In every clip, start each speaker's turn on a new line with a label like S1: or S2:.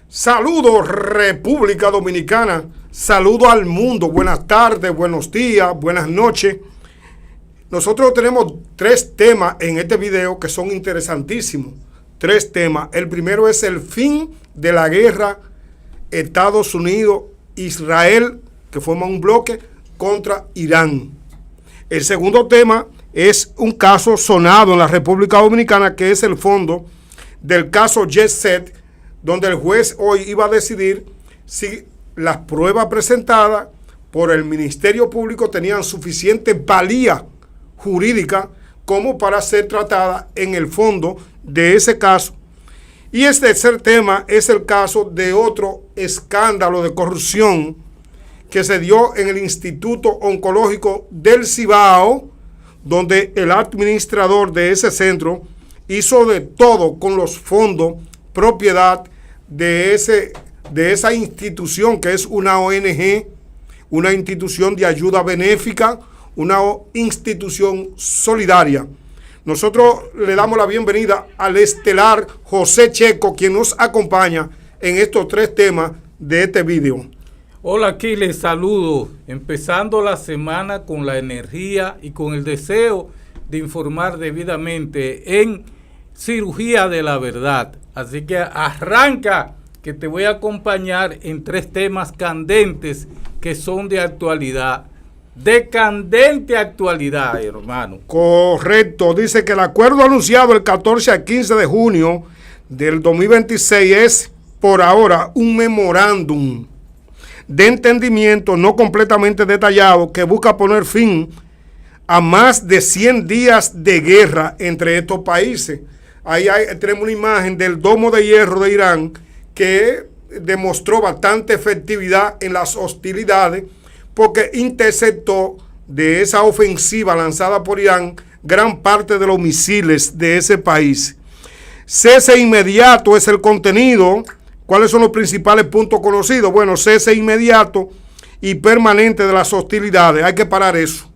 S1: Saludos República Dominicana, saludo al mundo, buenas tardes, buenos días, buenas noches. Nosotros tenemos 3 temas en este video que son interesantísimos. 3 temas. El primero es el fin de la guerra Estados Unidos-Israel, que forma un bloque contra Irán. El segundo tema es un caso sonado en la República Dominicana, que es el fondo del caso Jet Set, donde el juez hoy iba a decidir si las pruebas presentadas por el Ministerio Público tenían suficiente valía jurídica como para ser tratada en el fondo de ese caso. Y el tercer tema es el caso de otro escándalo de corrupción que se dio en el Instituto Oncológico del Cibao, donde el administrador de ese centro hizo de todo con los fondos propiedad de esa institución, que es una ONG, una institución de ayuda benéfica, una institución solidaria. Nosotros le damos la bienvenida al estelar José Checo, quien nos acompaña en estos 3 temas de este video.
S2: Hola, aquí les saludo, empezando la semana con la energía y con el deseo de informar debidamente en Cirugía de la Verdad. Así que arranca, que te voy a acompañar en 3 temas candentes que son de actualidad. De candente actualidad, hermano.
S1: Correcto, dice que el acuerdo anunciado el 14 al 15 de junio del 2026 es, por ahora, un memorándum de entendimiento no completamente detallado que busca poner fin a más de 100 días de guerra entre estos países. Ahí tenemos una imagen del domo de hierro de Irán que demostró bastante efectividad en las hostilidades porque interceptó de esa ofensiva lanzada por Irán gran parte de los misiles de ese país. Cese inmediato es el contenido. ¿Cuáles son los principales puntos conocidos? Bueno, cese inmediato y permanente de las hostilidades. Hay que parar eso.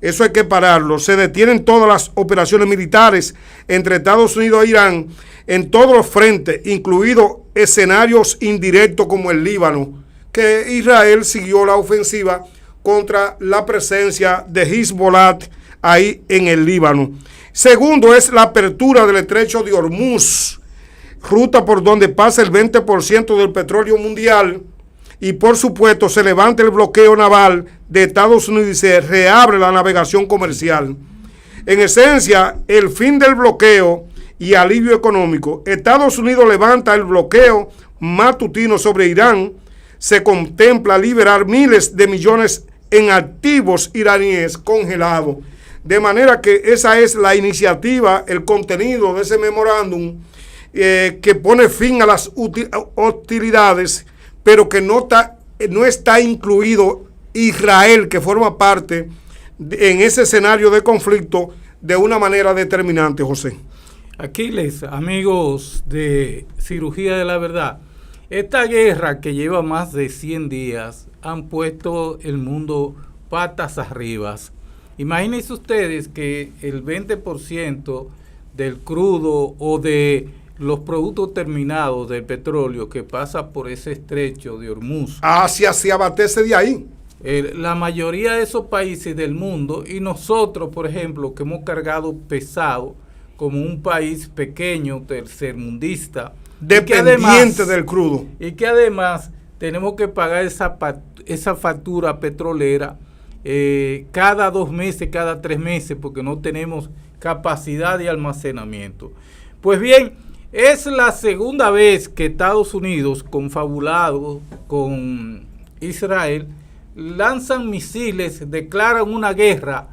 S1: Eso hay que pararlo. Se detienen todas las operaciones militares entre Estados Unidos e Irán en todos los frentes, incluidos escenarios indirectos como el Líbano, que Israel siguió la ofensiva contra la presencia de Hezbollah ahí en el Líbano. Segundo es la apertura del estrecho de Hormuz, ruta por donde pasa el 20% del petróleo mundial, y por supuesto se levanta el bloqueo naval de Estados Unidos y se reabre la navegación comercial. En esencia, el fin del bloqueo y alivio económico. Estados Unidos levanta el bloqueo matutino sobre Irán. Se contempla liberar miles de millones en activos iraníes congelados. De manera que esa es la iniciativa, el contenido de ese memorándum que pone fin a las hostilidades, pero que no está incluido Israel, que forma parte en ese escenario de conflicto de una manera determinante, José.
S2: Aquiles, amigos de Cirugía de la Verdad, esta guerra que lleva más de 100 días han puesto el mundo patas arriba. Imagínense ustedes que el 20% del crudo o de los productos terminados del petróleo que pasa por ese estrecho de Hormuz,
S1: Asia se abastece de ahí.
S2: La mayoría de esos países del mundo, y nosotros, por ejemplo, que hemos cargado pesado como un país pequeño, tercermundista,
S1: dependiente del crudo.
S2: Y que además tenemos que pagar esa factura petrolera cada 2 meses, cada 3 meses, porque no tenemos capacidad de almacenamiento. Pues bien, es la segunda vez que Estados Unidos, confabulado con Israel, lanzan misiles, declaran una guerra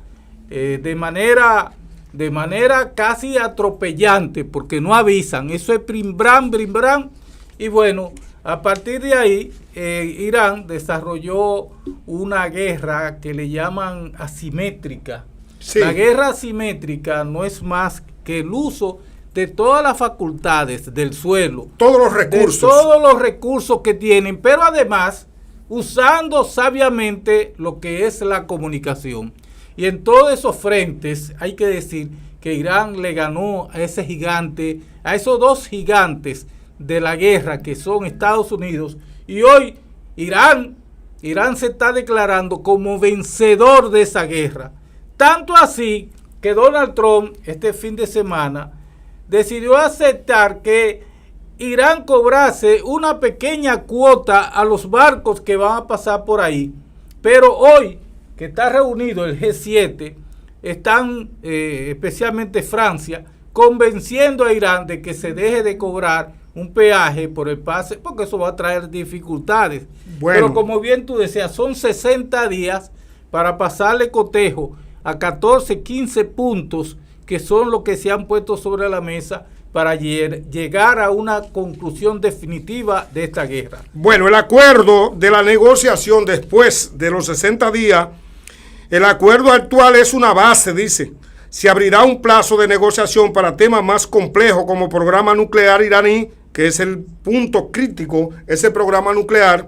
S2: de manera casi atropellante, porque no avisan. Eso es brim-bram. Y bueno, a partir de ahí, Irán desarrolló una guerra que le llaman asimétrica. Sí. La guerra asimétrica no es más que el uso de todas las facultades del suelo,
S1: todos los recursos
S2: que tienen, pero además usando sabiamente lo que es la comunicación. Y en todos esos frentes hay que decir que Irán le ganó a ese gigante, a esos 2 gigantes de la guerra, que son Estados Unidos, y hoy Irán se está declarando como vencedor de esa guerra. Tanto así que Donald Trump este fin de semana decidió aceptar que Irán cobrase una pequeña cuota a los barcos que van a pasar por ahí. Pero hoy, que está reunido el G7, están especialmente Francia, convenciendo a Irán de que se deje de cobrar un peaje por el pase, porque eso va a traer dificultades. Bueno. Pero como bien tú decías, son 60 días para pasarle cotejo a 14, 15 puntos, que son los que se han puesto sobre la mesa para llegar a una conclusión definitiva de esta guerra.
S1: Bueno, el acuerdo de la negociación después de los 60 días, el acuerdo actual es una base, dice. Se abrirá un plazo de negociación para temas más complejos como programa nuclear iraní, que es el punto crítico, ese programa nuclear.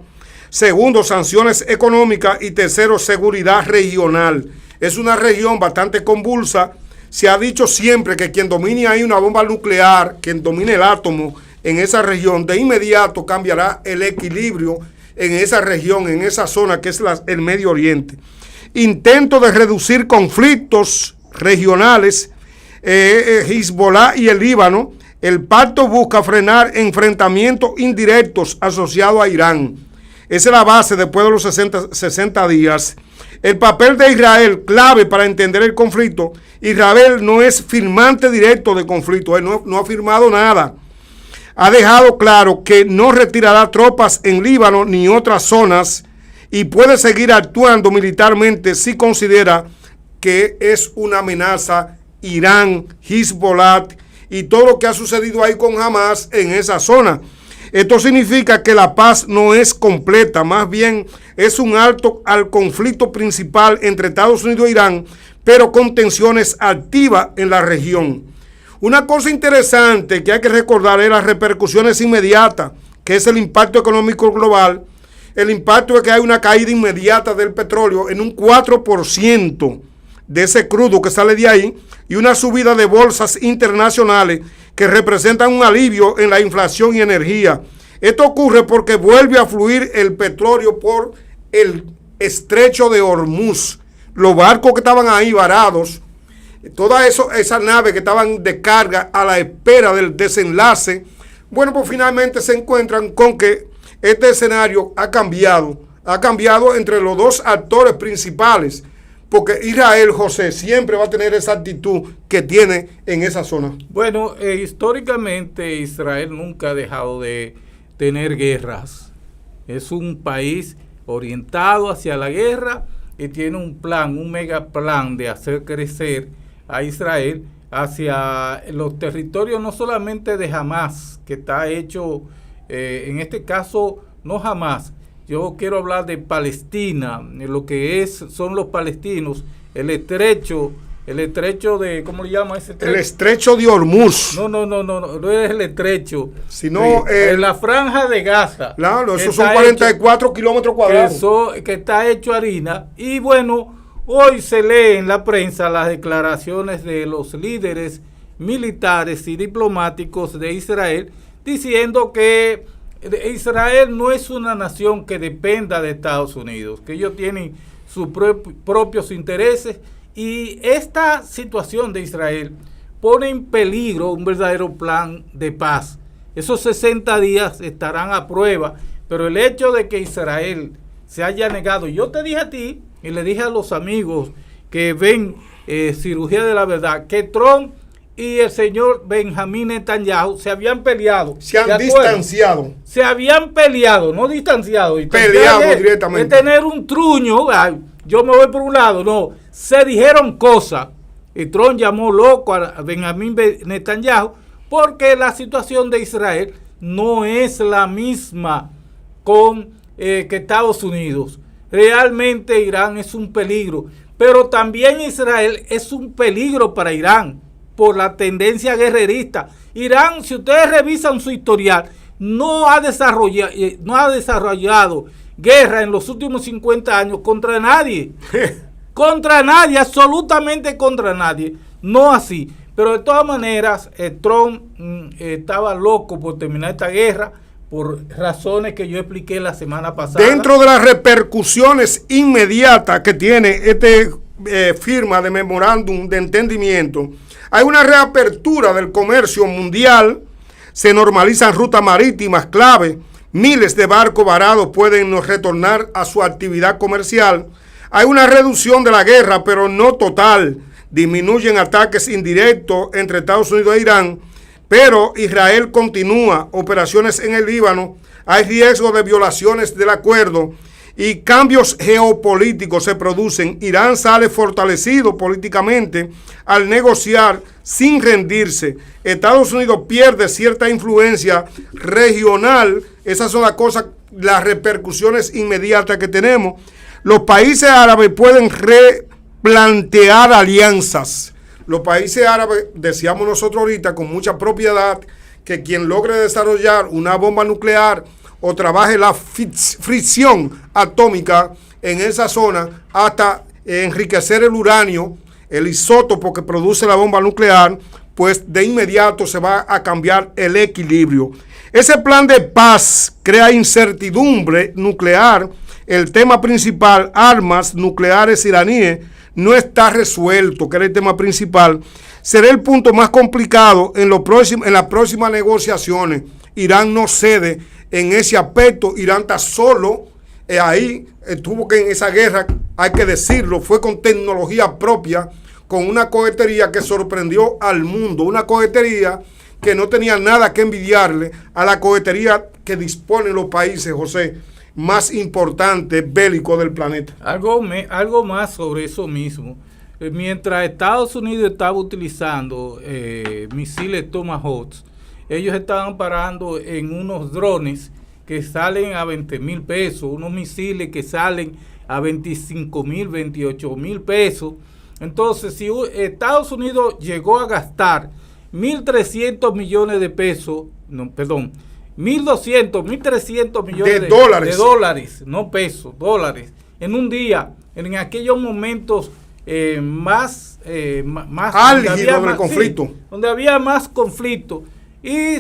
S1: Segundo, sanciones económicas. Y tercero, seguridad regional. Es una región bastante convulsa. Se ha dicho siempre que quien domine ahí una bomba nuclear, quien domine el átomo en esa región, de inmediato cambiará el equilibrio en esa región, en esa zona que es el Medio Oriente. Intento de reducir conflictos regionales, Hezbollah y el Líbano. El pacto busca frenar enfrentamientos indirectos asociados a Irán. Esa es la base después de los 60 días. El papel de Israel, clave para entender el conflicto. Israel no es firmante directo de conflicto, él no ha firmado nada. Ha dejado claro que no retirará tropas en Líbano ni otras zonas y puede seguir actuando militarmente si considera que es una amenaza Irán, Hezbollah y todo lo que ha sucedido ahí con Hamas en esa zona. Esto significa que la paz no es completa, más bien es un alto al conflicto principal entre Estados Unidos e Irán, pero con tensiones activas en la región. Una cosa interesante que hay que recordar es las repercusiones inmediatas, que es el impacto económico global. El impacto es que hay una caída inmediata del petróleo en un 4% de ese crudo que sale de ahí y una subida de bolsas internacionales que representan un alivio en la inflación y energía. Esto ocurre porque vuelve a fluir el petróleo por el estrecho de Hormuz. Los barcos que estaban ahí varados, todas esas naves que estaban de carga a la espera del desenlace, bueno, pues finalmente se encuentran con que este escenario ha cambiado entre los dos actores principales, porque Israel, José, siempre va a tener esa actitud que tiene en esa zona.
S2: Bueno, históricamente Israel nunca ha dejado de tener guerras. Es un país orientado hacia la guerra y tiene un plan, un mega plan de hacer crecer a Israel hacia los territorios no solamente de Hamas, que está hecho, en este caso no Hamas. Yo quiero hablar de Palestina, lo que son los palestinos, el estrecho de, ¿cómo le llama ese estrecho?
S1: El estrecho de Hormuz.
S2: No es el estrecho.
S1: Sino
S2: en la franja de Gaza.
S1: Claro, esos son 44 kilómetros cuadrados.
S2: Que está hecho harina. Y bueno, hoy se lee en la prensa las declaraciones de los líderes militares y diplomáticos de Israel diciendo que Israel no es una nación que dependa de Estados Unidos, que ellos tienen sus propios intereses y esta situación de Israel pone en peligro un verdadero plan de paz. Esos 60 días estarán a prueba, pero el hecho de que Israel se haya negado, yo te dije a ti y le dije a los amigos que ven Cirugía de la Verdad, que Trump y el señor Benjamín Netanyahu se habían peleado.
S1: Se han distanciado.
S2: Se habían peleado, no distanciado. Y
S1: peleado directamente.
S2: De tener un truño, ay, yo me voy por un lado, no. Se dijeron cosas. Y Trump llamó loco a Benjamín Netanyahu porque la situación de Israel no es la misma que Estados Unidos. Realmente Irán es un peligro. Pero también Israel es un peligro para Irán, por la tendencia guerrerista. Irán, si ustedes revisan su historial, no ha desarrollado guerra en los últimos 50 años contra nadie. Contra nadie, absolutamente contra nadie. No así. Pero de todas maneras, Trump estaba loco por terminar esta guerra por razones que yo expliqué la semana pasada.
S1: Dentro de las repercusiones inmediatas que tiene firma de memorándum de entendimiento, hay una reapertura del comercio mundial, se normalizan rutas marítimas clave, miles de barcos varados pueden retornar a su actividad comercial, hay una reducción de la guerra, pero no total, disminuyen ataques indirectos entre Estados Unidos e Irán, pero Israel continúa operaciones en el Líbano, hay riesgo de violaciones del acuerdo y cambios geopolíticos se producen. Irán sale fortalecido políticamente al negociar sin rendirse. Estados Unidos pierde cierta influencia regional. Esas son las cosas, las repercusiones inmediatas que tenemos. Los países árabes pueden replantear alianzas. Los países árabes, decíamos nosotros ahorita con mucha propiedad, que quien logre desarrollar una bomba nuclear o trabaje la fricción atómica en esa zona hasta enriquecer el uranio, el isótopo que produce la bomba nuclear, pues de inmediato se va a cambiar el equilibrio. Ese plan de paz crea incertidumbre nuclear. El tema principal, armas nucleares iraníes, no está resuelto, que era el tema principal. Será el punto más complicado en las próximas negociaciones. Irán no cede en ese aspecto. Irán está solo ahí. Tuvo que en esa guerra, hay que decirlo, fue con tecnología propia, con una cohetería que sorprendió al mundo. Una cohetería que no tenía nada que envidiarle a la cohetería que disponen los países, José, más importante bélico del planeta.
S2: Algo más sobre eso mismo. Mientras Estados Unidos estaba utilizando misiles Tomahawk, ellos estaban parando en unos drones que salen a 20,000 pesos, unos misiles que salen a 25,000, 28,000 pesos. Entonces, si Estados Unidos llegó a gastar 1.300 millones de pesos, no, perdón, 1.200, 1.300 millones de dólares, no pesos, dólares, en un día, en aquellos momentos más
S1: álgido del conflicto.
S2: Sí, donde había más conflicto. Y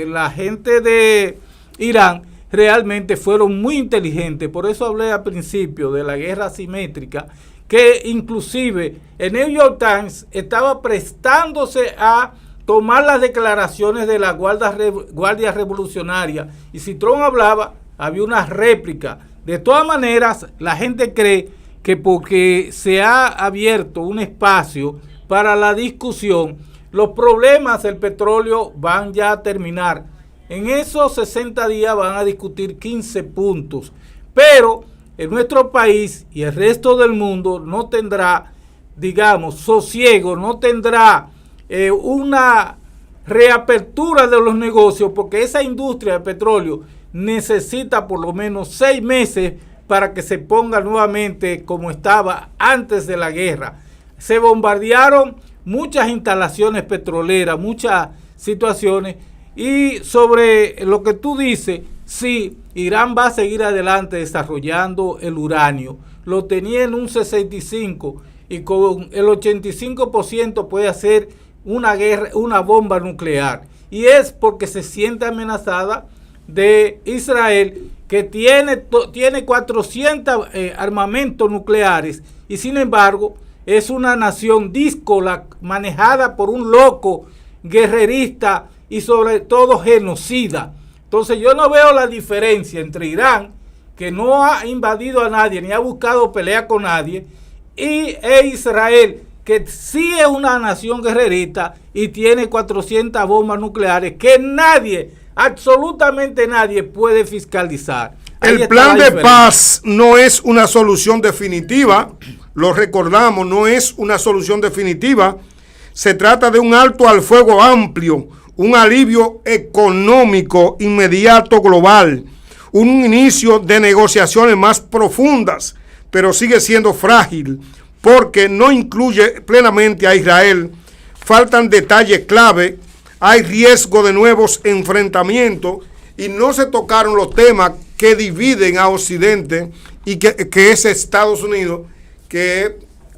S2: la gente de Irán realmente fueron muy inteligentes. Por eso hablé al principio de la guerra asimétrica, que inclusive el New York Times estaba prestándose a tomar las declaraciones de la Guardia Revolucionaria, y si Trump hablaba, había una réplica. De todas maneras, la gente cree que porque se ha abierto un espacio para la discusión, los problemas del petróleo van ya a terminar. En esos 60 días van a discutir 15 puntos, pero en nuestro país y el resto del mundo no tendrá, digamos, sosiego, no tendrá una reapertura de los negocios, porque esa industria de petróleo necesita por lo menos 6 meses para que se ponga nuevamente como estaba antes de la guerra. Se bombardearon muchas instalaciones petroleras, muchas situaciones, y sobre lo que tú dices, sí, Irán va a seguir adelante desarrollando el uranio. Lo tenía en un 65 y con el 85% puede hacer una bomba nuclear, y es porque se siente amenazada de Israel, que tiene 400 armamentos nucleares, y sin embargo es una nación díscola manejada por un loco guerrerista y sobre todo genocida. Entonces yo no veo la diferencia entre Irán, que no ha invadido a nadie ni ha buscado pelea con nadie, e Israel, que sí es una nación guerrerista y tiene 400 bombas nucleares que nadie, absolutamente nadie, puede fiscalizar.
S1: El plan de paz no es una solución definitiva, lo recordamos, no es una solución definitiva. Se trata de un alto al fuego amplio, un alivio económico inmediato global, un inicio de negociaciones más profundas, pero sigue siendo frágil porque no incluye plenamente a Israel. Faltan detalles clave, hay riesgo de nuevos enfrentamientos y no se tocaron los temas que dividen a Occidente y que es Estados Unidos, que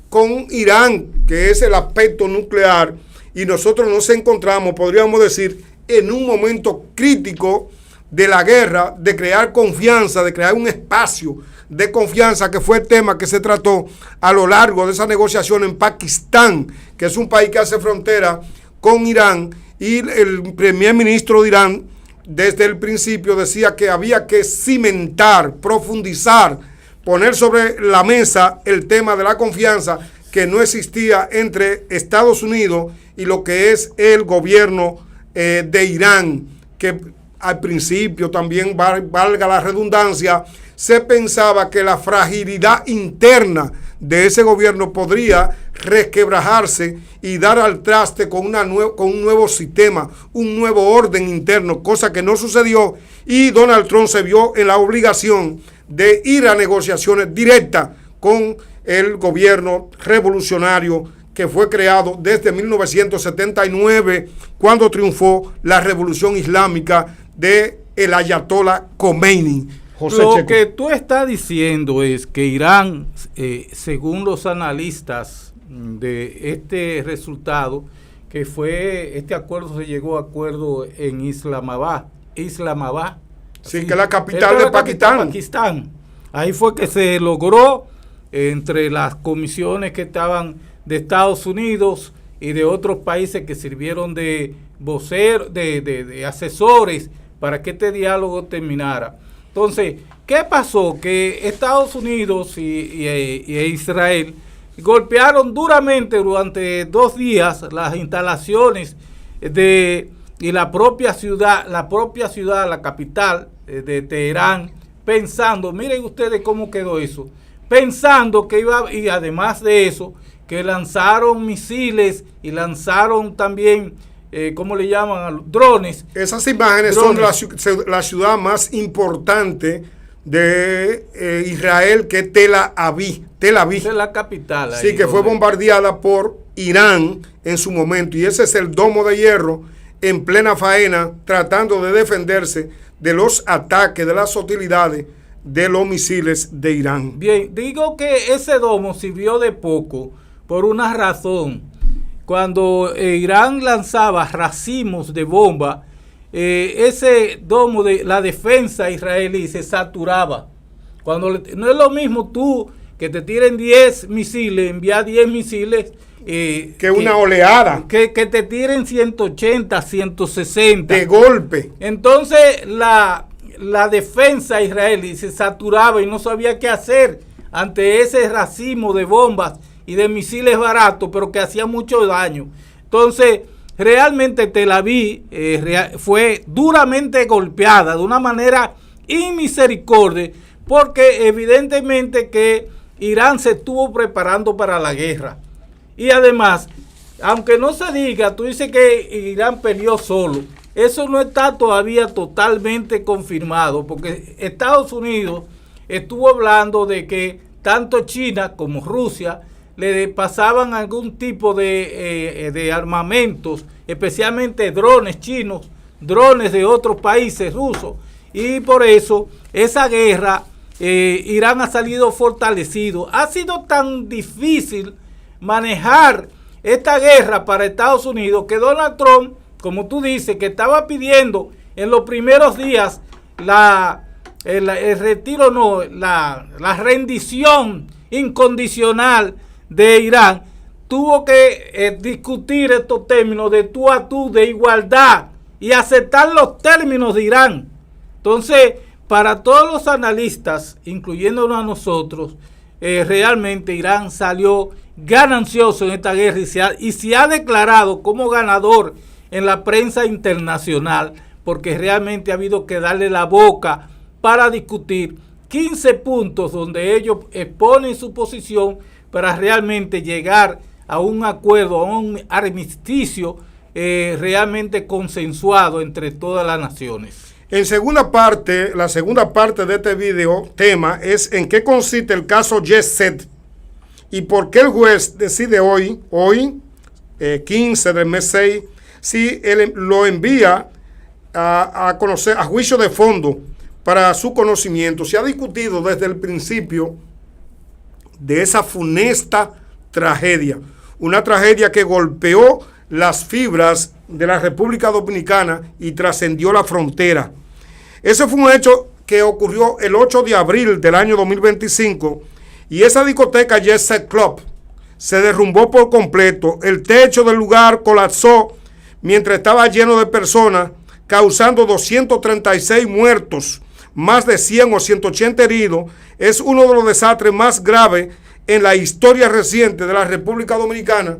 S1: con Irán, que es el aspecto nuclear, y nosotros nos encontramos, podríamos decir, en un momento crítico de la guerra, de crear confianza, de crear un espacio de confianza, que fue el tema que se trató a lo largo de esa negociación en Pakistán, que es un país que hace frontera con Irán, y el primer ministro de Irán desde el principio decía que había que cimentar, profundizar, poner sobre la mesa el tema de la confianza que no existía entre Estados Unidos y lo que es el gobierno de Irán, que al principio también, valga la redundancia, se pensaba que la fragilidad interna de ese gobierno podría resquebrajarse y dar al traste con un nuevo sistema, un nuevo orden interno, cosa que no sucedió, y Donald Trump se vio en la obligación de ir a negociaciones directas con el gobierno revolucionario que fue creado desde 1979, cuando triunfó la revolución islámica de el ayatollah Khomeini.
S2: José Lo Checo. Que tú estás diciendo es que Irán, según los analistas de este resultado, que fue, este acuerdo se llegó a acuerdo en Islamabad.
S1: Sí, que es la capital de
S2: Pakistán. Ahí fue que se logró entre las comisiones que estaban de Estados Unidos y de otros países que sirvieron de voceros, de asesores para que este diálogo terminara. Entonces, ¿qué pasó? Que Estados Unidos y Israel golpearon duramente durante 2 días las instalaciones y la propia ciudad, la capital de Teherán, pensando, miren ustedes cómo quedó eso, pensando que iba, y además de eso, que lanzaron misiles y lanzaron también, ¿cómo le llaman? Drones.
S1: Esas imágenes son la ciudad más importante de Israel, que es Tel Aviv.
S2: Esa es la capital.
S1: Sí, que fue bombardeada por Irán en su momento, y ese es el domo de hierro en plena faena, tratando de defenderse de los ataques, de las hostilidades de los misiles de Irán.
S2: Bien, digo que ese domo sirvió de poco por una razón. Cuando Irán lanzaba racimos de bomba, ese domo de la defensa israelí se saturaba. Cuando no es lo mismo tú que te tiren 10 misiles, enviar 10 misiles,
S1: que una oleada.
S2: Que te tiren 180, 160.
S1: De golpe.
S2: Entonces la defensa israelí se saturaba y no sabía qué hacer ante ese racimo de bombas y de misiles baratos, pero que hacían mucho daño. Entonces, realmente Tel Aviv fue duramente golpeada de una manera inmisericordia, porque evidentemente que Irán se estuvo preparando para la guerra. Y además, aunque no se diga, tú dices que Irán peleó solo. Eso no está todavía totalmente confirmado, porque Estados Unidos estuvo hablando de que tanto China como Rusia le pasaban algún tipo de armamentos, especialmente drones chinos, drones de otros países rusos, y por eso esa guerra, Irán ha salido fortalecido. Ha sido tan difícil manejar esta guerra para Estados Unidos que Donald Trump, como tú dices, que estaba pidiendo en los primeros días el retiro, no, la rendición incondicional de Irán, tuvo que discutir estos términos de tú a tú, de igualdad, y aceptar los términos de Irán. Entonces, para todos los analistas, incluyéndonos a nosotros, realmente Irán salió ganancioso en esta guerra y se ha declarado como ganador en la prensa internacional, porque realmente ha habido que darle la boca para discutir 15 puntos donde ellos exponen su posición para realmente llegar a un acuerdo, a un armisticio realmente consensuado entre todas las naciones.
S1: La segunda parte de este video tema es en qué consiste el caso Jet y por qué el juez decide hoy 15 del mes 6, si él lo envía a conocer, a juicio de fondo para su conocimiento. Se ha discutido desde el principio de esa funesta tragedia. Una tragedia que golpeó las fibras de la República Dominicana y trascendió la frontera. Ese fue un hecho que ocurrió el 8 de abril del año 2025 y esa discoteca Jet Set Club se derrumbó por completo. El techo del lugar colapsó mientras estaba lleno de personas, causando 236 muertos, más de 100 o 180 heridos. Es uno de los desastres más graves en la historia reciente de la República Dominicana.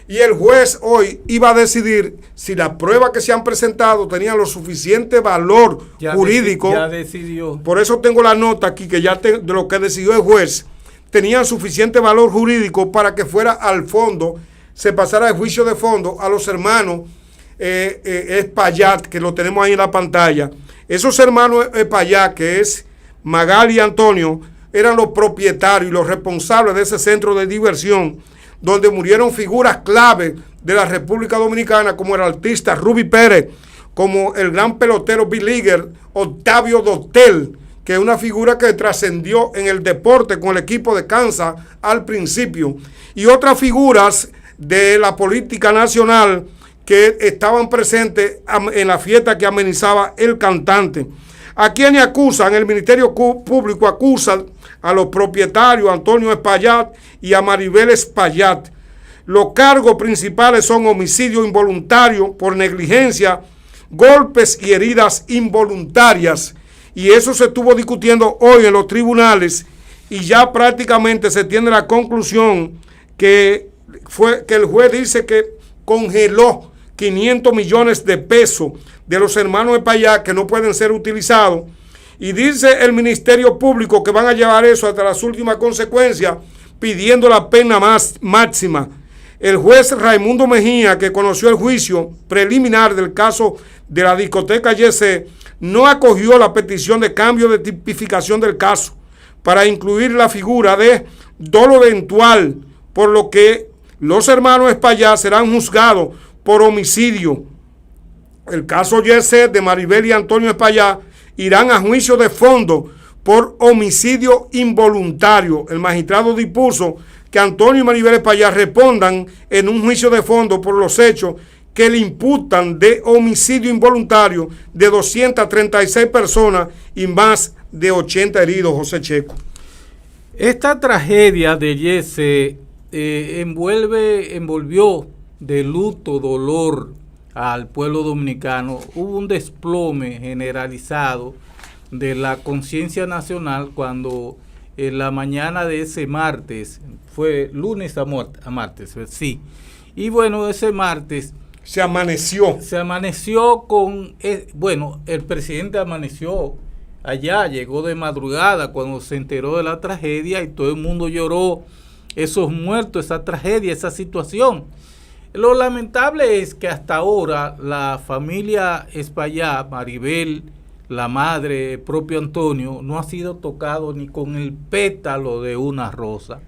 S1: Y el juez hoy iba a decidir si las pruebas que se han presentado tenían lo suficiente valor jurídico.
S2: Ya decidió.
S1: Por eso tengo la nota aquí que de lo que decidió el juez, tenían suficiente valor jurídico para que fuera al fondo, se pasara el juicio de fondo a los hermanos Espaillat, que lo tenemos ahí en la pantalla. Esos hermanos Espaillat, que es Magali y Antonio, eran los propietarios y los responsables de ese centro de diversión, donde murieron figuras clave de la República Dominicana, como el artista Ruby Pérez, como el gran pelotero big-leaguer Octavio Dotel, que es una figura que trascendió en el deporte con el equipo de Kansas al principio, y otras figuras de la política nacional que estaban presentes en la fiesta que amenizaba el cantante. ¿A quienes acusan? El Ministerio Público acusa a los propietarios Antonio Espaillat y a Maribel Espaillat. Los cargos principales son homicidio involuntario por negligencia, golpes y heridas involuntarias. Y eso se estuvo discutiendo hoy en los tribunales y ya prácticamente se tiene la conclusión que el juez dice que congeló 500 millones de pesos de los hermanos Espaillat que no pueden ser utilizados. Y dice el Ministerio Público que van a llevar eso hasta las últimas consecuencias, pidiendo la pena máxima. El juez Raimundo Mejía, que conoció el juicio preliminar del caso de la discoteca YC, no acogió la petición de cambio de tipificación del caso para incluir la figura de dolo eventual, por lo que los hermanos Espaillat serán juzgados por homicidio. El caso YC de Maribel y Antonio Espaillat irán a juicio de fondo por homicidio involuntario. El magistrado dispuso que Antonio y Maribel Espaillat respondan en un juicio de fondo por los hechos que le imputan de homicidio involuntario de 236 personas y más de 80 heridos, José Checo.
S2: Esta tragedia de Yese envolvió de luto, dolor al pueblo dominicano. Hubo un desplome generalizado de la conciencia nacional cuando en la mañana de ese martes, fue lunes a martes, sí, y bueno, ese martes
S1: se amaneció
S2: con, el presidente amaneció allá, llegó de madrugada cuando se enteró de la tragedia y todo el mundo lloró esos muertos, esa tragedia, esa situación. Lo lamentable es que hasta ahora la familia Espaillat, Maribel, la madre, el propio Antonio, no ha sido tocado ni con el pétalo de una rosa.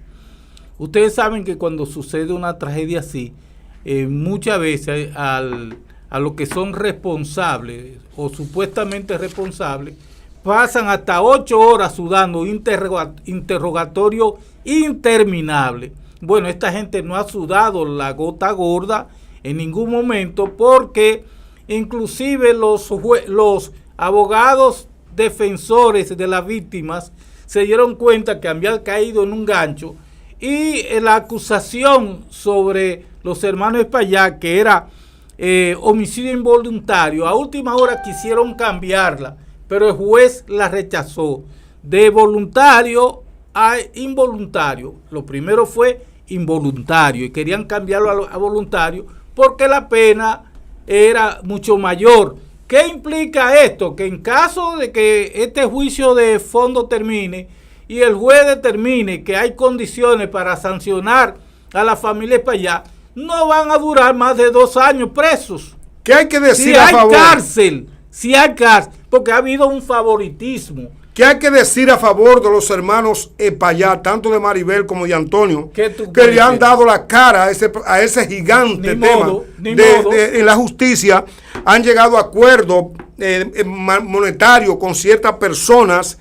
S2: Ustedes saben que cuando sucede una tragedia así, muchas veces a los que son responsables o supuestamente responsables, pasan hasta 8 horas sudando interrogatorio interminable. Bueno, esta gente no ha sudado la gota gorda en ningún momento, porque inclusive los abogados defensores de las víctimas se dieron cuenta que habían caído en un gancho, y la acusación sobre los hermanos Espaillat, que era homicidio involuntario, a última hora quisieron cambiarla, pero el juez la rechazó, de voluntario a involuntario. Lo primero fue involuntario y querían cambiarlo a voluntario porque la pena era mucho mayor. ¿Qué implica esto? Que en caso de que este juicio de fondo termine y el juez determine que hay condiciones para sancionar a la familia Espaillat, no van a durar más de 2 años presos.
S1: ¿Qué hay que decir a favor?
S2: Si hay cárcel, porque ha habido un favoritismo.
S1: ¿Qué hay que decir a favor de los hermanos Espaillat, tanto de Maribel como de Antonio, que le han dado la cara a ese gigante en la justicia? Han llegado a acuerdos monetarios con ciertas personas,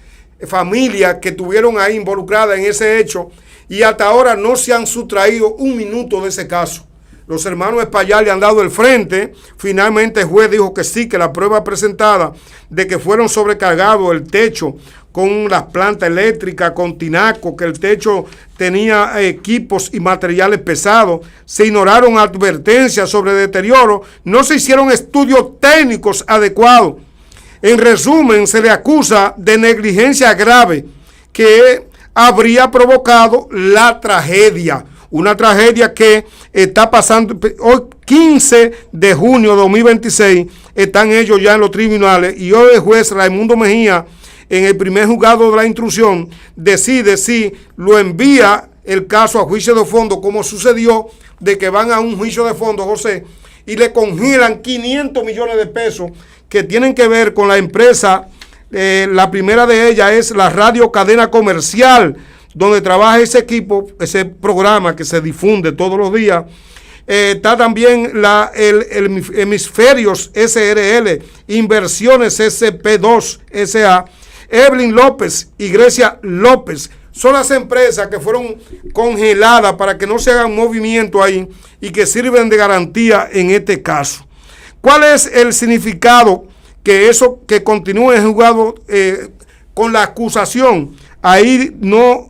S1: familias que estuvieron ahí involucradas en ese hecho, y hasta ahora no se han sustraído un minuto de ese caso. Los hermanos Espaillat le han dado el frente. Finalmente el juez dijo que sí, que la prueba presentada de que fueron sobrecargados el techo con las plantas eléctricas, con tinaco, que el techo tenía equipos y materiales pesados, se ignoraron advertencias sobre deterioro, no se hicieron estudios técnicos adecuados. En resumen, se le acusa de negligencia grave que habría provocado la tragedia. Una tragedia que está pasando hoy, 15 de junio de 2026, están ellos ya en los tribunales y hoy el juez Raimundo Mejía, en el primer juzgado de la instrucción, decide si lo envía el caso a juicio de fondo, como sucedió de que van a un juicio de fondo, José, y le congelan 500 millones de pesos que tienen que ver con la empresa. La primera de ellas es la Radio Cadena Comercial, donde trabaja ese equipo, ese programa que se difunde todos los días. Está también el Hemisferios SRL, Inversiones SP2 SA, Evelyn López y Grecia López. Son las empresas que fueron congeladas para que no se hagan movimiento ahí y que sirven de garantía en este caso. ¿Cuál es el significado que eso que continúe el juzgado con la acusación? Ahí no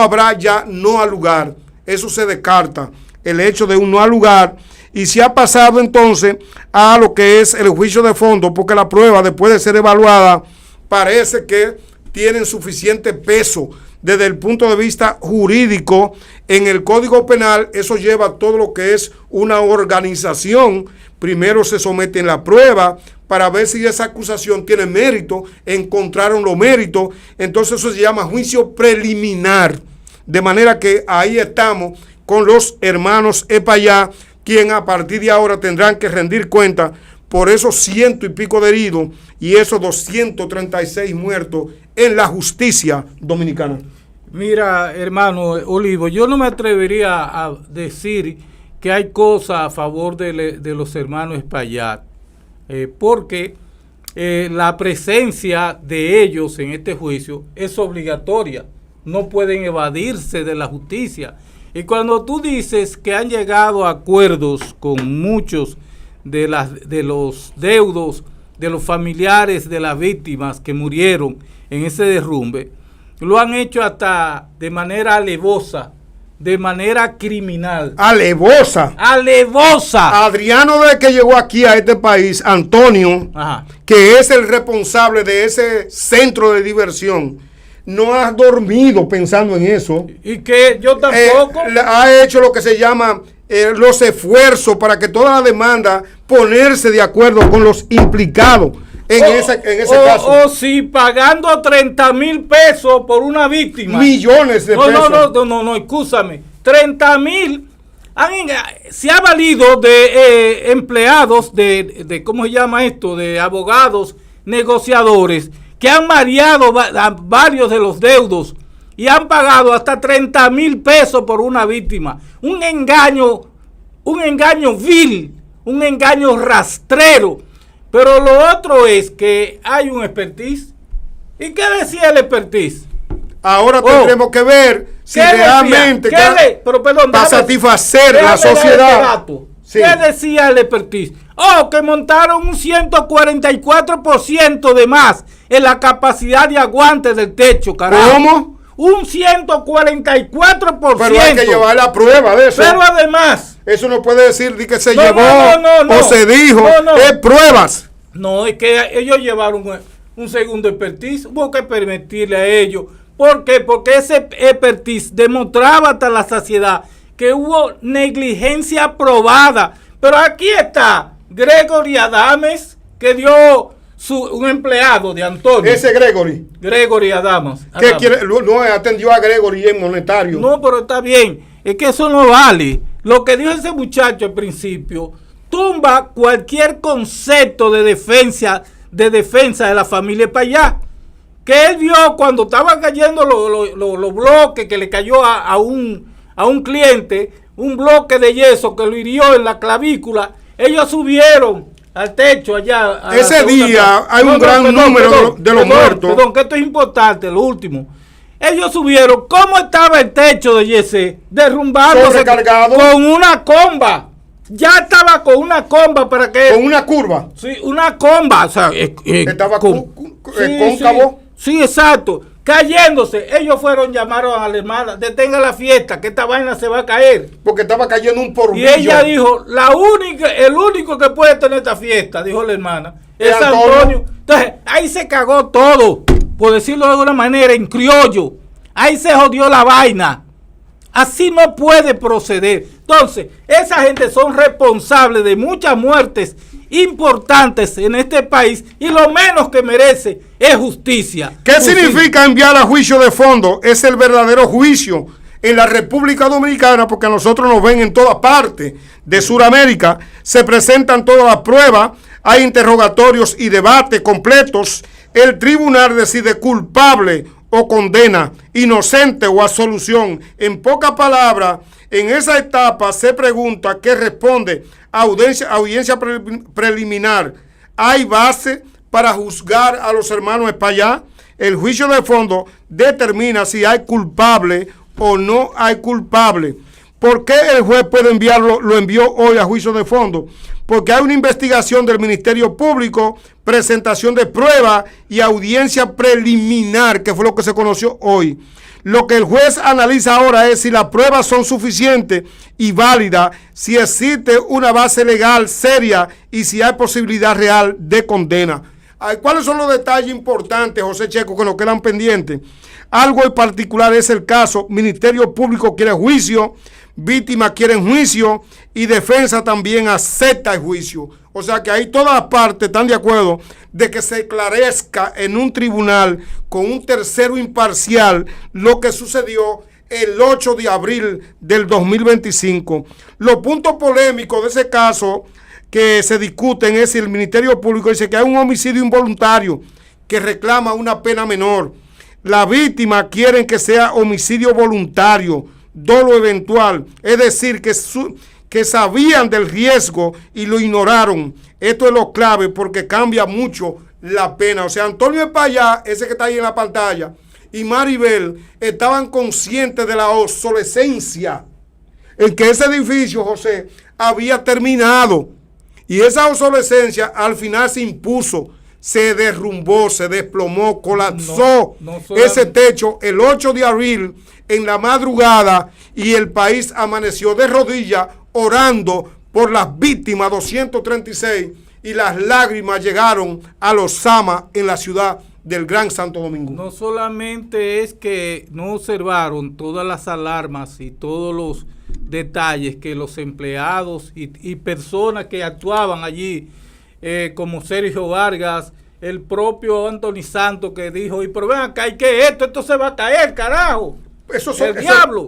S1: habrá ya no al lugar. Eso se descarta, el hecho de un no al lugar. Y se ha pasado entonces a lo que es el juicio de fondo, porque la prueba, después de ser evaluada, parece que tienen suficiente peso desde el punto de vista jurídico. En el Código Penal eso lleva todo lo que es una organización. Primero se somete la prueba para ver si esa acusación tiene mérito. Encontraron los méritos, entonces eso se llama juicio preliminar. De manera que ahí estamos con los hermanos Espaillat, quien a partir de ahora tendrán que rendir cuenta por esos 100 y pico de heridos y esos 236 muertos en la justicia dominicana.
S2: Mira, hermano Olivo, yo no me atrevería a decir que hay cosas a favor de los hermanos Espaillat, porque la presencia de ellos en este juicio es obligatoria, no pueden evadirse de la justicia. Y cuando tú dices que han llegado a acuerdos con muchos de los deudos, de los familiares de las víctimas que murieron en ese derrumbe, lo han hecho hasta de manera alevosa, de manera criminal.
S1: ¡Alevosa!
S2: ¡Alevosa!
S1: Adriano, desde que llegó aquí a este país, Antonio, que es el responsable de ese centro de diversión, no ha dormido pensando en eso.
S2: Y que yo tampoco.
S1: Ha hecho lo que se llama los esfuerzos para que toda la demanda ponerse de acuerdo con los implicados en ese caso.
S2: O si pagando 30,000 pesos por una víctima.
S1: Millones de pesos.
S2: No, excúsame. 30,000. Se ha valido de empleados, de ¿cómo se llama esto? De abogados, negociadores, que han mareado a varios de los deudos y han pagado hasta 30,000 pesos por una víctima. Un engaño vil, un engaño rastrero. Pero lo otro es que hay un expertise. ¿Y qué decía el expertise?
S1: Ahora tendremos que ver si realmente para satisfacer la sociedad.
S2: Sí. ¿Qué decía el expertise? Que montaron un 144% de más en la capacidad de aguante del techo, carajo.
S1: ¿Cómo?
S2: Un 144%.
S1: Pero hay que llevar la prueba de eso.
S2: Pero además,
S1: eso no puede decir que se llevó o se dijo. Es pruebas.
S2: No, es que ellos llevaron un segundo expertise. Hubo que permitirle a ellos. ¿Por qué? Porque ese expertise demostraba hasta la saciedad que hubo negligencia probada. Pero aquí está Gregory Adames, que dio un empleado de Antonio.
S1: Ese Gregory
S2: Adames.
S1: ¿Qué quiere? No atendió a Gregory en monetario.
S2: No, pero está bien. Es que eso no vale. Lo que dijo ese muchacho al principio tumba cualquier concepto de defensa de la familia Espaillat. Que él vio cuando estaban cayendo los bloques, que le cayó a un cliente, un bloque de yeso que lo hirió en la clavícula. Ellos subieron al techo allá.
S1: Ese día hay un gran número de los muertos.
S2: Perdón, que esto es importante, lo último. ellos subieron, ¿cómo estaba el techo de Yesé? Derrumbándose con una comba. Ya estaba con una comba para que...
S1: Con una curva.
S2: Sí, una comba. O sea,
S1: estaba cóncavo.
S2: Sí, exacto. Cayéndose. Ellos llamaron a la hermana, detenga la fiesta, que esta vaina se va a caer.
S1: Porque estaba cayendo un porvillo.
S2: Y ella dijo, el único que puede tener esta fiesta, dijo la hermana, es Antonio. Entonces, ahí se cagó todo, por decirlo de una manera, en criollo. Ahí se jodió la vaina. Así no puede proceder. Entonces, esa gente son responsables de muchas muertes importantes en este país y lo menos que merece es justicia.
S1: ¿Qué significa enviar a juicio de fondo? Es el verdadero juicio en la República Dominicana, porque a nosotros nos ven en todas partes de Sudamérica. Se presentan todas las pruebas, hay interrogatorios y debates completos. El tribunal decide culpable o condena, inocente o absolución. En pocas palabras, en esa etapa se pregunta qué responde audiencia preliminar. ¿Hay base para juzgar a los hermanos Espaillá? El juicio de fondo determina si hay culpable o no hay culpable. ¿Por qué el juez puede enviarlo? Lo envió hoy a juicio de fondo. Porque hay una investigación del Ministerio Público, presentación de pruebas y audiencia preliminar, que fue lo que se conoció hoy. Lo que el juez analiza ahora es si las pruebas son suficientes y válidas, si existe una base legal seria y si hay posibilidad real de condena. ¿Cuáles son los detalles importantes, José Checo, que nos quedan pendientes? Algo en particular es el caso, Ministerio Público quiere juicio, víctimas quieren juicio y defensa también acepta el juicio. O sea que ahí todas las partes están de acuerdo de que se esclarezca en un tribunal con un tercero imparcial lo que sucedió el 8 de abril del 2025. Los puntos polémicos de ese caso que se discuten es si el Ministerio Público dice que hay un homicidio involuntario que reclama una pena menor. La víctima quieren que sea homicidio voluntario, dolo eventual, es decir, que sabían del riesgo y lo ignoraron. Esto es lo clave porque cambia mucho la pena. O sea, Antonio Espaillá, ese que está ahí en la pantalla, y Maribel estaban conscientes de la obsolescencia en que ese edificio, José, había terminado. Y esa obsolescencia al final se impuso, se derrumbó, se desplomó, colapsó ese techo el 8 de abril en la madrugada y el país amaneció de rodillas orando por las víctimas 236 y las lágrimas llegaron a los Sama en la ciudad del Gran Santo Domingo.
S2: No solamente es que no observaron todas las alarmas y todos los detalles que los empleados y personas que actuaban allí, como Sergio Vargas, el propio Anthony Santos que dijo, y pero ven acá, ¿y qué es esto? Esto se va a caer, carajo.
S1: Eso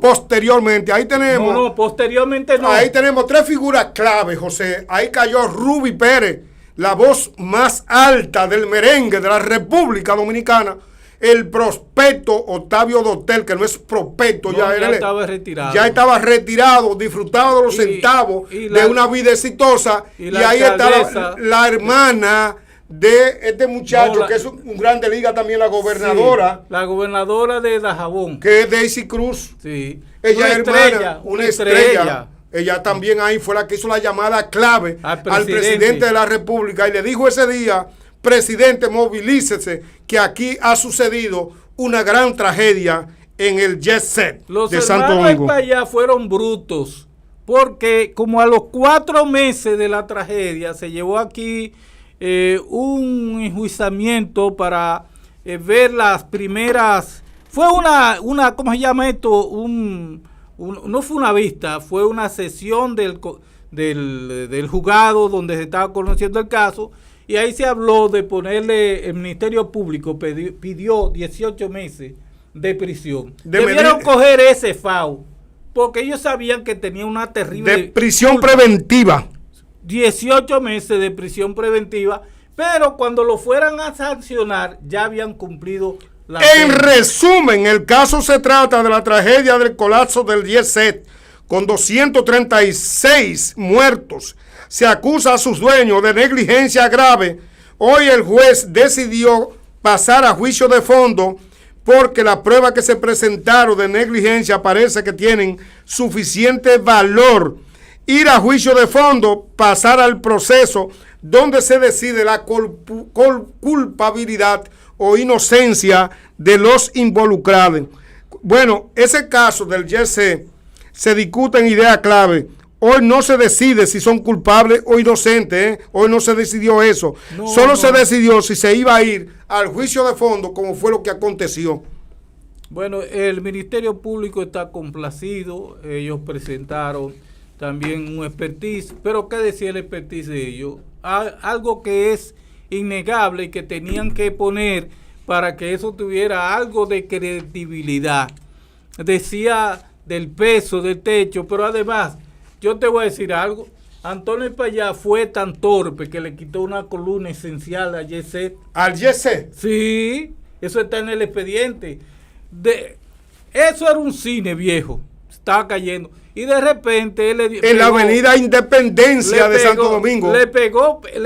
S1: posteriormente, ahí tenemos.
S2: No, posteriormente no.
S1: Ahí tenemos tres figuras clave, José. Ahí cayó Ruby Pérez, la voz más alta del merengue de la República Dominicana. El prospecto Octavio Dotel, que no es prospecto,
S2: ya estaba retirado.
S1: Ya estaba retirado, disfrutaba de los centavos de una vida exitosa. Y ahí está la hermana de este muchacho, que es un grande liga también, la gobernadora.
S2: Sí, la gobernadora de Dajabón.
S1: Que es Daisy Cruz.
S2: Sí.
S1: Ella es hermana, una estrella. Ella también ahí fue la que hizo la llamada clave al presidente de la República y le dijo ese día, presidente, movilícese, que aquí ha sucedido una gran tragedia en el jet set de Santo Domingo.
S2: Los hermanos allá fueron brutos, porque como a los 4 meses de la tragedia se llevó aquí un enjuiciamiento para ver las primeras, fue una ¿cómo se llama esto? No fue una vista, fue una sesión del juzgado donde se estaba conociendo el caso, y ahí se habló de ponerle, el Ministerio Público pidió 18 meses de prisión. Debieron coger ese FAO, porque ellos sabían que tenía una terrible...
S1: De prisión preventiva.
S2: 18 meses de prisión preventiva, pero cuando lo fueran a sancionar ya habían cumplido la pena.
S1: En resumen, el caso se trata de la tragedia del colapso del jet set con 236 muertos. Se acusa a sus dueños de negligencia grave. Hoy el juez decidió pasar a juicio de fondo porque las pruebas que se presentaron de negligencia parece que tienen suficiente valor. Ir a juicio de fondo, pasar al proceso donde se decide la culpabilidad o inocencia de los involucrados. Bueno, ese caso del Yesé se discute en idea clave. Hoy no se decide si son culpables o inocentes, ¿eh? Hoy no se decidió eso. Solo se decidió si se iba a ir al juicio de fondo, como fue lo que aconteció.
S2: Bueno, el Ministerio Público está complacido. Ellos presentaron también un expertise. Pero ¿qué decía el expertise de ellos? Algo que es innegable y que tenían que poner para que eso tuviera algo de credibilidad. Decía del peso del techo, pero además, yo te voy a decir algo. Antonio Payá fue tan torpe que le quitó una columna esencial a Yesé.
S1: ¿Al Yesé?
S2: Sí, eso está en el expediente. Eso era un cine viejo, estaba cayendo. Y de repente él le
S1: en la avenida Independencia de Santo Domingo.
S2: Le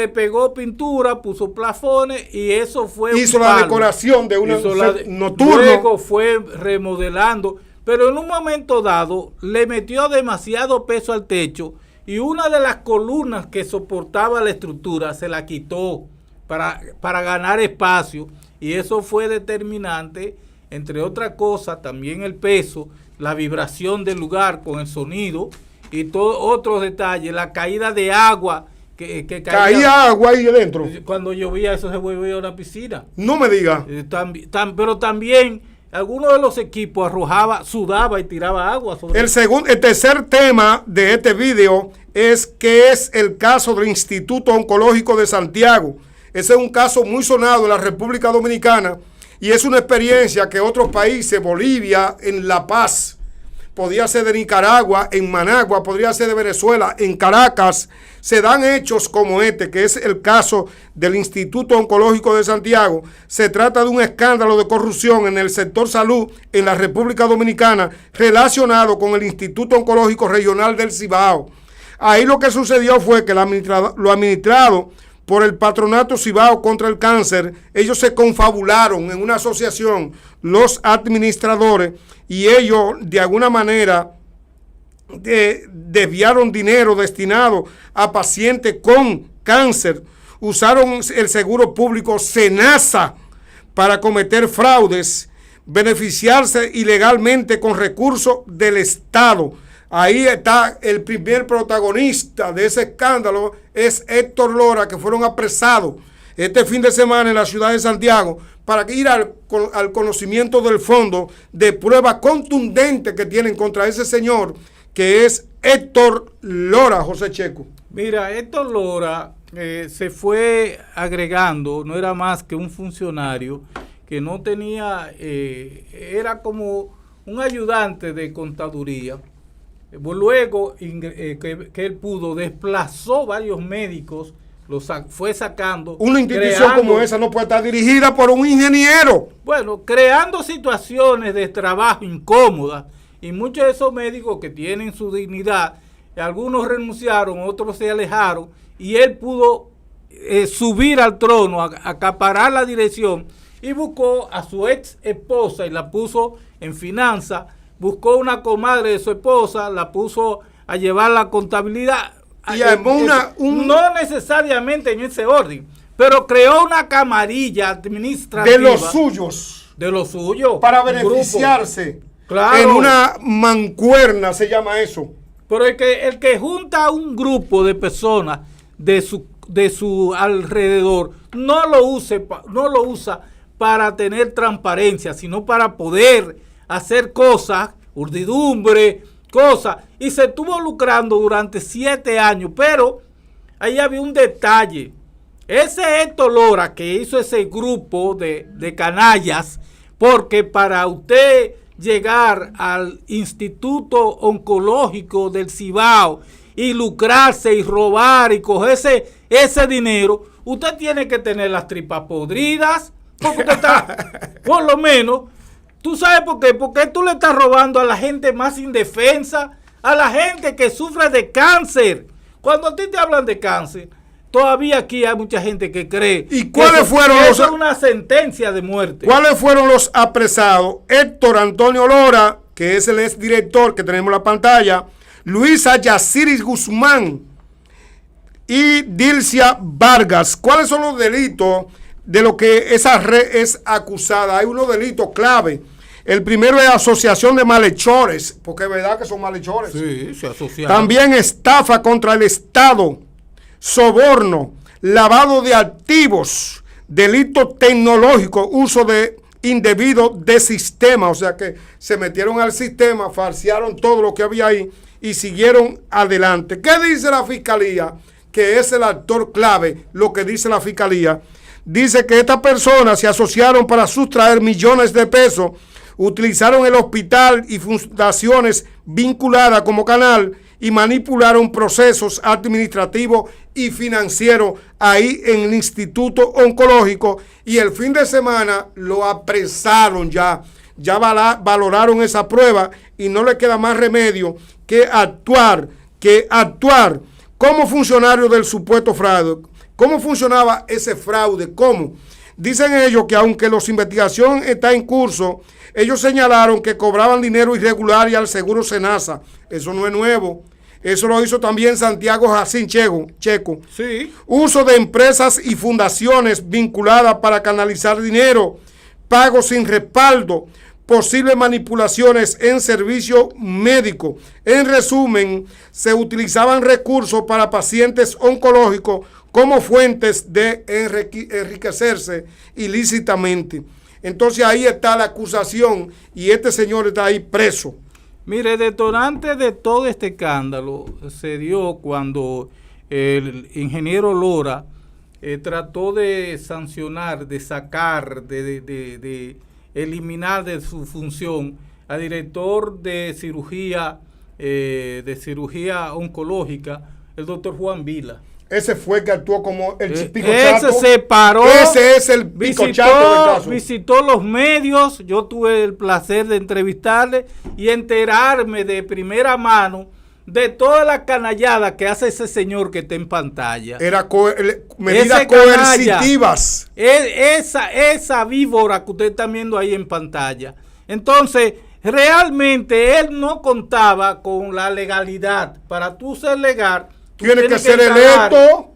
S2: pegó pintura, puso plafones y eso fue
S1: hizo la decoración de una nocturno.
S2: Luego fue remodelando. Pero en un momento dado le metió demasiado peso al techo y una de las columnas que soportaba la estructura se la quitó para ganar espacio, y eso fue determinante, entre otras cosas, también el peso, la vibración del lugar con el sonido y todos otros detalles, la caída de agua que
S1: caía agua ahí adentro.
S2: Cuando llovía eso se volvía una piscina.
S1: No me diga.
S2: Pero también algunos de los equipos arrojaba, sudaba y tiraba agua sobre
S1: el tercer tema de este video es que es el caso del Instituto Oncológico de Santiago. Ese es un caso muy sonado en la República Dominicana y es una experiencia que otros países, Bolivia, en La Paz, podría ser de Nicaragua, en Managua, podría ser de Venezuela, en Caracas, se dan hechos como este, que es el caso del Instituto Oncológico de Santiago. Se trata de un escándalo de corrupción en el sector salud en la República Dominicana relacionado con el Instituto Oncológico Regional del Cibao. Ahí lo que sucedió fue que lo administrado por el Patronato Cibao contra el Cáncer, ellos se confabularon en una asociación, los administradores, y ellos de alguna manera desviaron dinero destinado a pacientes con cáncer, usaron el seguro público SENASA para cometer fraudes, beneficiarse ilegalmente con recursos del Estado. Ahí está el primer protagonista de ese escándalo, es Héctor Lora, que fueron apresados este fin de semana en la ciudad de Santiago para ir al conocimiento del fondo de pruebas contundentes que tienen contra ese señor, que es Héctor Lora, José Checo.
S2: Mira, Héctor Lora se fue agregando, no era más que un funcionario que no tenía, era como un ayudante de contaduría. Luego que él pudo, desplazó varios médicos, los fue sacando.
S1: Una institución como esa no puede estar dirigida por un ingeniero.
S2: Bueno, creando situaciones de trabajo incómodas, y muchos de esos médicos que tienen su dignidad, algunos renunciaron, otros se alejaron, y él pudo subir al trono, acaparar la dirección, y buscó a su ex esposa y la puso en finanzas. Buscó una comadre de su esposa, la puso a llevar la contabilidad.
S1: Y
S2: no necesariamente en ese orden, pero creó una camarilla administrativa.
S1: De los suyos.
S2: De los suyos.
S1: Para beneficiarse.
S2: Claro.
S1: En una mancuerna se llama eso.
S2: Pero el que junta a un grupo de personas de su alrededor, no lo usa para tener transparencia, sino para poder hacer cosas, urdidumbre, cosas, y se estuvo lucrando durante 7 años, pero ahí había un detalle. Ese Héctor Lora que hizo ese grupo de canallas, porque para usted llegar al Instituto Oncológico del Cibao y lucrarse y robar y cogerse ese dinero, usted tiene que tener las tripas podridas, porque usted está, por lo menos. ¿Tú sabes por qué? Porque tú le estás robando a la gente más indefensa, a la gente que sufre de cáncer. Cuando a ti te hablan de cáncer, todavía aquí hay mucha gente que cree
S1: ¿Y cuáles fueron
S2: que
S1: los,
S2: eso es una sentencia de muerte?
S1: ¿Cuáles fueron los apresados? Héctor Antonio Lora, que es el exdirector que tenemos en la pantalla, Luisa Yaciris Guzmán y Dilcia Vargas. ¿Cuáles son los delitos de lo que esa red es acusada? Hay unos delitos clave. El primero es asociación de malhechores, porque es verdad que son malhechores.
S2: Sí, se asociaron.
S1: También estafa contra el Estado, soborno, lavado de activos, delito tecnológico, uso de indebido de sistema, o sea que se metieron al sistema, falsearon todo lo que había ahí y siguieron adelante. ¿Qué dice la fiscalía? Que es el actor clave, lo que dice la fiscalía. Dice que estas personas se asociaron para sustraer millones de pesos, utilizaron el hospital y fundaciones vinculadas como canal y manipularon procesos administrativos y financieros ahí en el Instituto Oncológico, y el fin de semana lo apresaron ya valoraron esa prueba y no le queda más remedio que actuar como funcionario del supuesto fraude. ¿Cómo funcionaba ese fraude? ¿Cómo? Dicen ellos que aunque la investigación está en curso, ellos señalaron que cobraban dinero irregular y al seguro Senasa. Eso no es nuevo. Eso lo hizo también Santiago Jacín Checo.
S2: Sí.
S1: Uso de empresas y fundaciones vinculadas para canalizar dinero, pagos sin respaldo, posibles manipulaciones en servicio médico. En resumen, se utilizaban recursos para pacientes oncológicos como fuentes de enriquecerse ilícitamente. Entonces ahí está la acusación y este señor está ahí preso.
S2: Mire, detonante de todo este escándalo se dio cuando el ingeniero Lora trató de sancionar, de sacar, de eliminar de su función al director de cirugía oncológica, el doctor Juan Vila.
S1: Ese fue el que actuó como el pico chato.
S2: Ese se paró.
S1: Ese es el pico chato del caso.
S2: Visitó los medios. Yo tuve el placer de entrevistarle y enterarme de primera mano de todas las canalladas que hace ese señor que está en pantalla.
S1: Era medidas coercitivas.
S2: Esa víbora que ustedes están viendo ahí en pantalla. Entonces, realmente él no contaba con la legalidad. Para tú ser legal,
S1: tiene que ser
S2: electo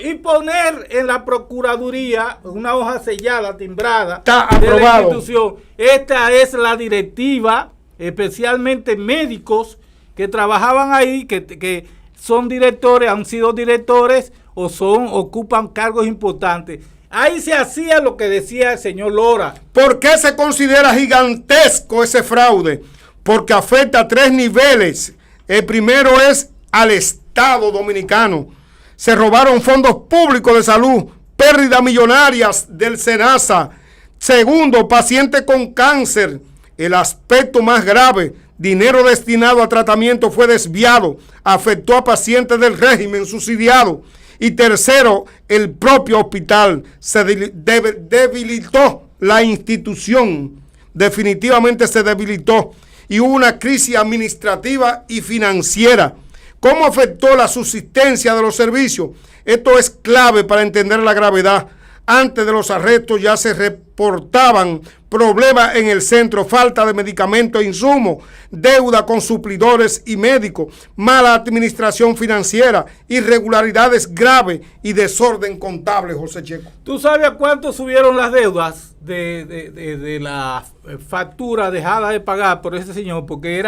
S2: y poner en la Procuraduría una hoja sellada, timbrada.
S1: Está aprobado.
S2: De la institución. Esta es la directiva, especialmente médicos que trabajaban ahí, que son directores, han sido directores o ocupan cargos importantes. Ahí se hacía lo que decía el señor Lora.
S1: ¿Por qué se considera gigantesco ese fraude? Porque afecta a 3 niveles. El primero es al Estado dominicano. Se robaron fondos públicos de salud, pérdidas millonarias del Senasa. Segundo, pacientes con cáncer. El aspecto más grave, dinero destinado a tratamiento fue desviado, afectó a pacientes del régimen subsidiado. Y tercero, el propio hospital se debilitó, la institución definitivamente se debilitó y hubo una crisis administrativa y financiera. ¿Cómo afectó la subsistencia de los servicios? Esto es clave para entender la gravedad. Antes de los arrestos ya se reportaban problemas en el centro, falta de medicamentos e insumos, deuda con suplidores y médicos, mala administración financiera, irregularidades graves y desorden contable, José Checo.
S2: ¿Tú sabes a cuánto subieron las deudas de la factura dejada de pagar por ese señor? Porque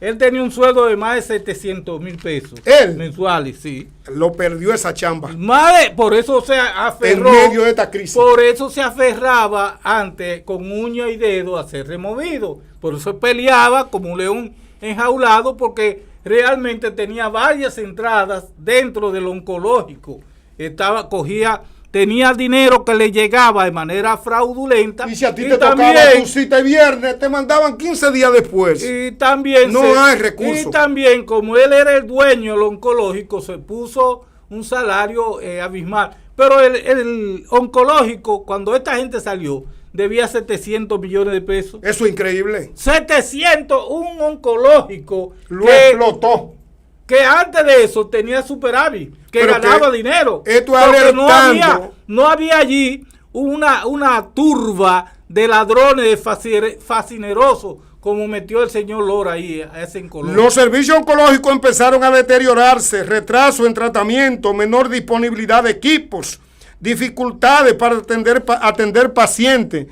S2: él tenía un sueldo de más de 700,000 pesos.
S1: ¿Él?
S2: Mensuales, sí.
S1: Lo perdió esa chamba.
S2: Por eso se aferró.
S1: En medio de esta crisis.
S2: Por eso se aferraba antes con uña y dedo a ser removido. Por eso peleaba como un león enjaulado, porque realmente tenía varias entradas dentro del oncológico. Tenía dinero que le llegaba de manera fraudulenta.
S1: Y si a ti te tocaba tu cita el viernes, te mandaban 15 días después.
S2: Y también
S1: no hay recursos.
S2: Y también, como él era el dueño del oncológico, se puso un salario abismal. Pero el oncológico, cuando esta gente salió, debía 700 millones de pesos.
S1: Eso es increíble.
S2: 700, un oncológico.
S1: Lo explotó.
S2: que antes de eso tenía superávit, que
S1: pero
S2: ganaba dinero.
S1: Esto
S2: porque no había allí una turba de ladrones fascinerosos como metió el señor Lora ahí a ese oncológico.
S1: Los servicios oncológicos empezaron a deteriorarse, retraso en tratamiento, menor disponibilidad de equipos, dificultades para atender pacientes.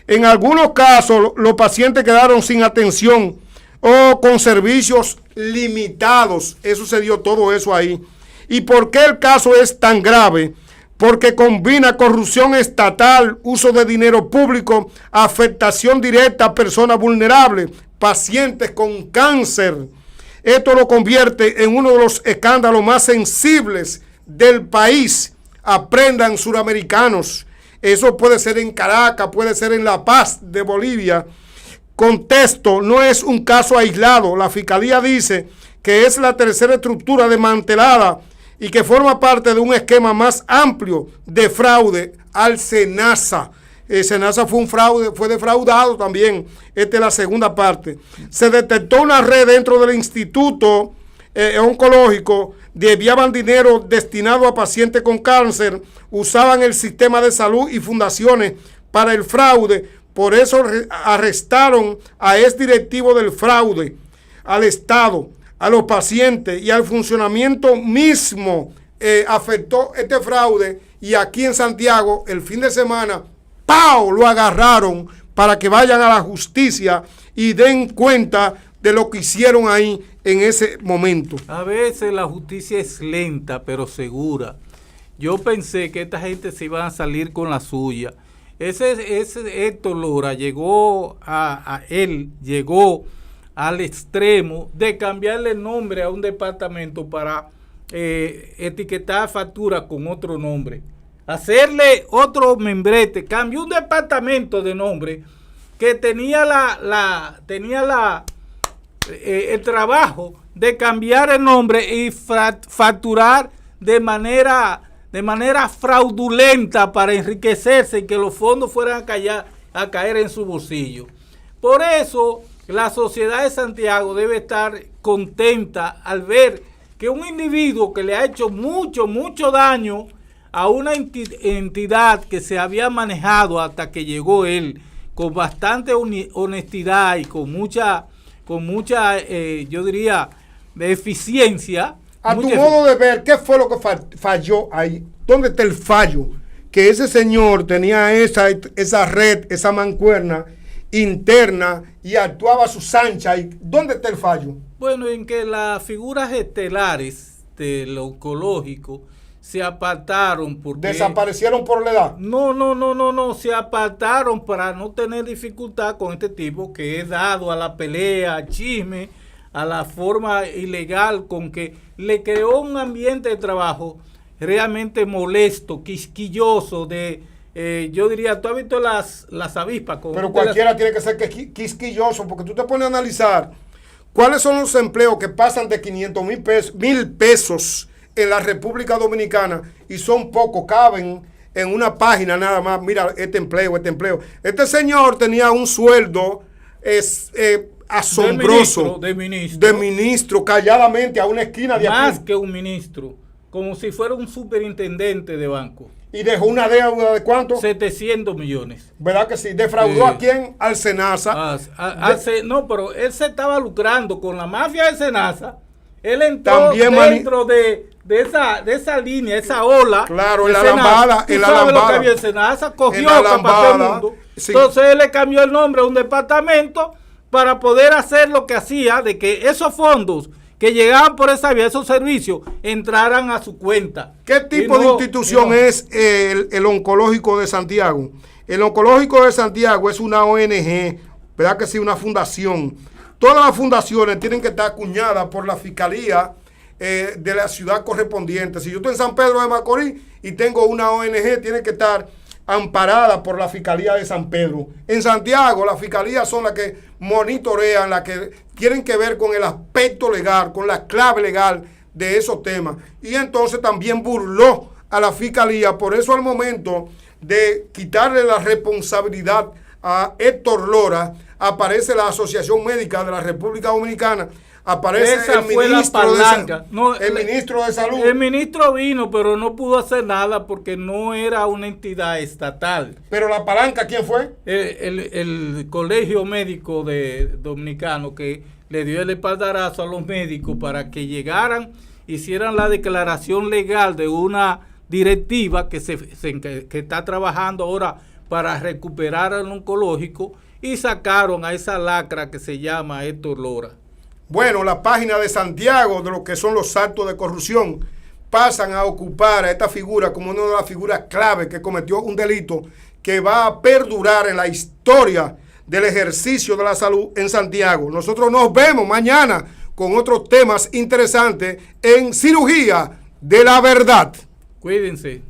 S1: En algunos casos, los pacientes quedaron sin atención o con servicios limitados. Eso se dio todo eso ahí. ¿Y por qué el caso es tan grave? Porque combina corrupción estatal, uso de dinero público, afectación directa a personas vulnerables, pacientes con cáncer. Esto lo convierte en uno de los escándalos más sensibles del país. Aprendan, suramericanos. Eso puede ser en Caracas, puede ser en La Paz de Bolivia. Contexto, no es un caso aislado. La Fiscalía dice que es la tercera estructura desmantelada y que forma parte de un esquema más amplio de fraude al SENASA. SENASA fue defraudado también. Esta es la segunda parte. Se detectó una red dentro del instituto oncológico, desviaban dinero destinado a pacientes con cáncer, usaban el sistema de salud y fundaciones para el fraude. Por eso arrestaron a exdirectivo del fraude, al Estado, a los pacientes y al funcionamiento mismo. Afectó este fraude, y aquí en Santiago el fin de semana ¡pau!, lo agarraron para que vayan a la justicia y den cuenta de lo que hicieron ahí en ese momento.
S2: A veces la justicia es lenta pero segura. Yo pensé que esta gente se iba a salir con la suya. Ese Héctor Lora llegó llegó al extremo de cambiarle el nombre a un departamento para etiquetar factura con otro nombre, hacerle otro membrete. Cambió un departamento de nombre que tenía el trabajo de cambiar el nombre y facturar de manera fraudulenta para enriquecerse y que los fondos fueran a caer en su bolsillo. Por eso la sociedad de Santiago debe estar contenta al ver que un individuo que le ha hecho mucho daño a una entidad que se había manejado hasta que llegó él con bastante honestidad y con mucha yo diría, eficiencia.
S1: A tu modo de ver, ¿qué fue lo que falló ahí? ¿Dónde está el fallo? Que ese señor tenía esa red, esa mancuerna interna y actuaba a sus anchas. ¿Dónde está el fallo?
S2: Bueno, en que las figuras estelares del oncológico se apartaron porque...
S1: ¿Desaparecieron por la edad?
S2: No, se apartaron para no tener dificultad con este tipo que es dado a la pelea, al chisme, a la forma ilegal con que le creó un ambiente de trabajo realmente molesto, quisquilloso, yo diría, tú has visto las avispas.
S1: Pero cualquiera tiene que ser quisquilloso, porque tú te pones a analizar cuáles son los empleos que pasan de 500,000 pesos en la República Dominicana y son pocos, caben en una página nada más. Mira, este empleo. Este señor tenía un sueldo asombroso.
S2: De ministro,
S1: calladamente a una esquina de
S2: más
S1: aquí.
S2: Que un ministro, como si fuera un superintendente de banco.
S1: ¿Y dejó una deuda de cuánto?
S2: 700 millones.
S1: ¿Verdad que sí? ¿Defraudó a quién? Al SENASA.
S2: No, pero él se estaba lucrando con la mafia del SENASA. Él entró dentro de esa línea, esa ola.
S1: Claro, en la lambada.
S2: En la lambada. Lo que había el SENASA, cogió para todo el mundo. Sí. Entonces él le cambió el nombre a un departamento para poder hacer lo que hacía, de que esos fondos que llegaban por esa vía, esos servicios, entraran a su cuenta.
S1: ¿Qué tipo de institución es el Oncológico de Santiago? El Oncológico de Santiago es una ONG, ¿verdad que sí? Una fundación. Todas las fundaciones tienen que estar acuñadas por la Fiscalía de la ciudad correspondiente. Si yo estoy en San Pedro de Macorís y tengo una ONG, tiene que estar amparada por la Fiscalía de San Pedro. En Santiago, las fiscalías son las que monitorean, las que tienen que ver con el aspecto legal, con la clave legal de esos temas. Y entonces también burló a la Fiscalía. Por eso, al momento de quitarle la responsabilidad a Héctor Lora, aparece la Asociación Médica de la República Dominicana aparece
S2: Esa
S1: el
S2: fue la
S1: ministro,
S2: palanca. No,
S1: el ministro de Salud.
S2: El ministro vino, pero no pudo hacer nada porque no era una entidad estatal.
S1: Pero la palanca, ¿quién fue?
S2: El colegio médico dominicano que le dio el espaldarazo a los médicos para que llegaran, hicieran la declaración legal de una directiva que que está trabajando ahora para recuperar el oncológico, y sacaron a esa lacra que se llama Héctor Lora.
S1: Bueno, la página de Santiago, de lo que son los actos de corrupción, pasan a ocupar a esta figura como una de las figuras clave que cometió un delito que va a perdurar en la historia del ejercicio de la salud en Santiago. Nosotros nos vemos mañana con otros temas interesantes en Cirugía de la Verdad.
S2: Cuídense.